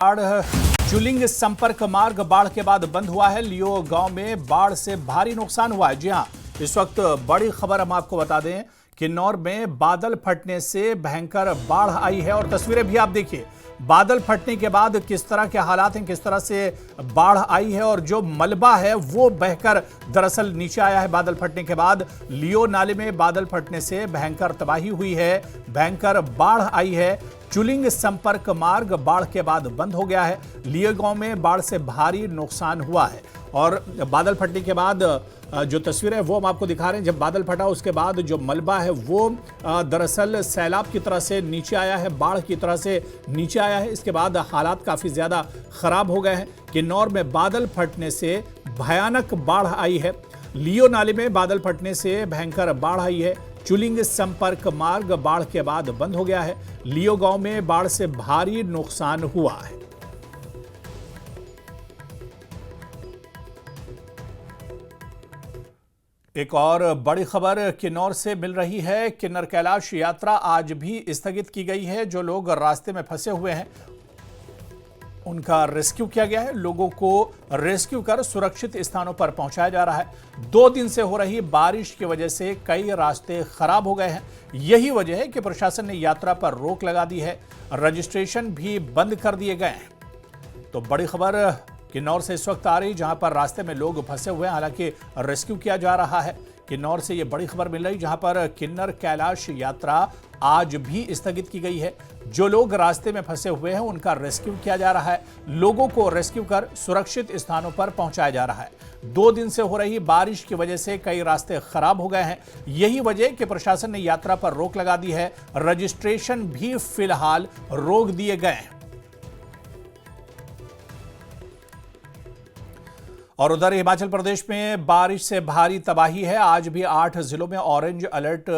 बाढ़ चुलिंग संपर्क मार्ग बाढ़ के बाद बंद हुआ है। लियो गांव में बाढ़ से भारी नुकसान हुआ है। जी हां, इस वक्त बड़ी खबर हम आपको बता दें, किन्नौर में बादल फटने से भयंकर बाढ़ आई है और तस्वीरें भी आप देखिए। बादल फटने के बाद किस तरह के हालात हैं, किस तरह से बाढ़ आई है और जो मलबा है वो बहकर दरअसल नीचे आया है। बादल फटने के बाद लियो नाले में बादल फटने से भयंकर तबाही हुई है, भयंकर बाढ़ आई है। चुलिंग संपर्क मार्ग बाढ़ के बाद बंद हो गया है। लियो गांव में बाढ़ से भारी नुकसान हुआ है और बादल फटने के बाद जो तस्वीर है वो हम आपको दिखा रहे हैं। जब बादल फटा उसके बाद जो मलबा है वो दरअसल सैलाब की तरह से नीचे आया है, बाढ़ की तरह से नीचे आया है। इसके बाद हालात काफ़ी ज़्यादा ख़राब हो गए हैं। किन्नौर में बादल फटने से भयानक बाढ़ आई है। लियो नाले में बादल फटने से भयंकर बाढ़ आई है। चुलिंग संपर्क मार्ग बाढ़ के बाद बंद हो गया है। लियो गांव में बाढ़ से भारी नुकसान हुआ है। एक और बड़ी खबर किन्नौर से मिल रही है। किन्नर कैलाश यात्रा आज भी स्थगित की गई है। जो लोग रास्ते में फंसे हुए हैं उनका रेस्क्यू किया गया है। लोगों को रेस्क्यू कर सुरक्षित स्थानों पर पहुंचाया जा रहा है। 2 दिन से हो रही बारिश की वजह से कई रास्ते खराब हो गए हैं। यही वजह है कि प्रशासन ने यात्रा पर रोक लगा दी है। रजिस्ट्रेशन भी बंद कर दिए गए हैं। तो बड़ी खबर किन्नौर से इस वक्त आ रही, जहां पर रास्ते में लोग फंसे हुए हैं, हालांकि रेस्क्यू किया जा रहा है। किन्नौर से ये बड़ी खबर मिल रही, जहां पर किन्नर कैलाश यात्रा आज भी स्थगित की गई है। जो लोग रास्ते में फंसे हुए हैं उनका रेस्क्यू किया जा रहा है। लोगों को रेस्क्यू कर सुरक्षित स्थानों पर पहुंचाया जा रहा है। 2 दिन से हो रही बारिश की वजह से कई रास्ते खराब हो गए हैं। यही वजह कि प्रशासन ने यात्रा पर रोक लगा दी है। रजिस्ट्रेशन भी फिलहाल रोक दिए गए हैं। और उधर हिमाचल प्रदेश में बारिश से भारी तबाही है। आज भी 8 जिलों में ऑरेंज अलर्ट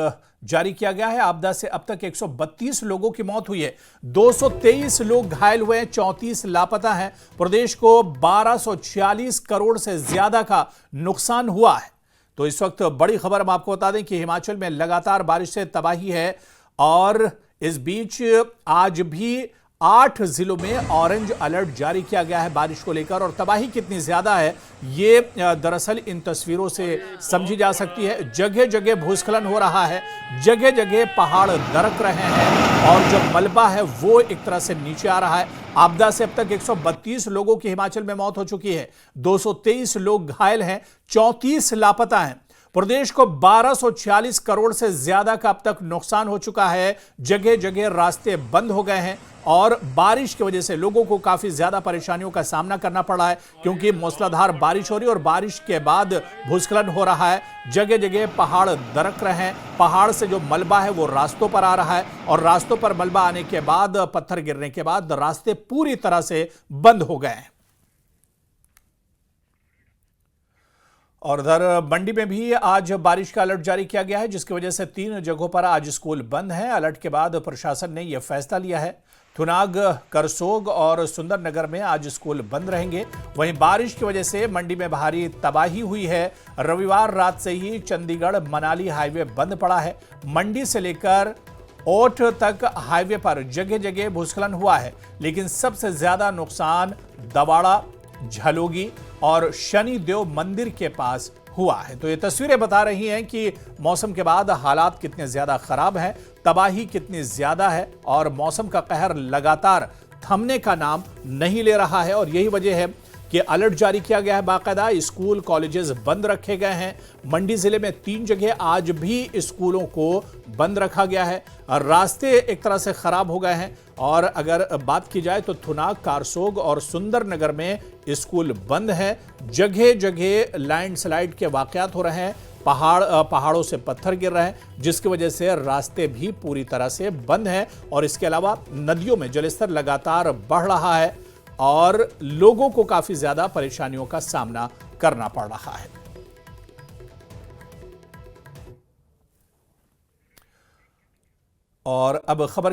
जारी किया गया है। आपदा से अब तक 132 लोगों की मौत हुई है, 223 लोग घायल हुए हैं, 34 लापता हैं। प्रदेश को 1246 करोड़ से ज्यादा का नुकसान हुआ है। तो इस वक्त बड़ी खबर हम आपको बता दें कि हिमाचल में लगातार बारिश से तबाही है और इस बीच आज भी 8 जिलों में ऑरेंज अलर्ट जारी किया गया है बारिश को लेकर। और तबाही कितनी ज्यादा है ये दरअसल इन तस्वीरों से समझी जा सकती है। जगह जगह भूस्खलन हो रहा है, जगह जगह पहाड़ दरक रहे हैं और जो मलबा है वो एक तरह से नीचे आ रहा है। आपदा से अब तक 132 लोगों की हिमाचल में मौत हो चुकी है, 223 लोग घायल हैं, 34 लापता हैं। प्रदेश को 1246 करोड़ से ज्यादा का अब तक नुकसान हो चुका है। जगह जगह रास्ते बंद हो गए हैं और बारिश की वजह से लोगों को काफी ज्यादा परेशानियों का सामना करना पड़ा है, क्योंकि मूसलाधार बारिश हो रही है और बारिश के बाद भूस्खलन हो रहा है। जगह जगह पहाड़ दरक रहे हैं, पहाड़ से जो मलबा है वो रास्तों पर आ रहा है और रास्तों पर मलबा आने के बाद, पत्थर गिरने के बाद रास्ते पूरी तरह से बंद हो गए हैं। और उधर मंडी में भी आज बारिश का अलर्ट जारी किया गया है, जिसकी वजह से 3 जगहों पर आज स्कूल बंद हैं। अलर्ट के बाद प्रशासन ने यह फैसला लिया है। थुनाग, करसोग और सुंदरनगर में आज स्कूल बंद रहेंगे। वहीं बारिश की वजह से मंडी में भारी तबाही हुई है। रविवार रात से ही चंडीगढ़ मनाली हाईवे बंद पड़ा है। मंडी से लेकर ओठ तक हाईवे पर जगह जगह भूस्खलन हुआ है, लेकिन सबसे ज्यादा नुकसान दवाड़ा, झलोगी और शनिदेव मंदिर के पास हुआ है। तो ये तस्वीरें बता रही हैं कि मौसम के बाद हालात कितने ज्यादा खराब हैं, तबाही कितनी ज्यादा है और मौसम का कहर लगातार थमने का नाम नहीं ले रहा है। और यही वजह है कि अलर्ट जारी किया गया है। बाकायदा स्कूल कॉलेजेस बंद रखे गए हैं। मंडी जिले में 3 जगह आज भी स्कूलों को बंद रखा गया है। रास्ते एक तरह से खराब हो गए हैं। और अगर बात की जाए तो थुनाग, कारसोग और सुंदरनगर में स्कूल बंद है। जगह जगह लैंडस्लाइड के वाकयात हो रहे हैं, पहाड़ों से पत्थर गिर रहे हैं, जिसकी वजह से रास्ते भी पूरी तरह से बंद हैं। और इसके अलावा नदियों में जलस्तर लगातार बढ़ रहा है और लोगों को काफी ज्यादा परेशानियों का सामना करना पड़ रहा है। और अब खबर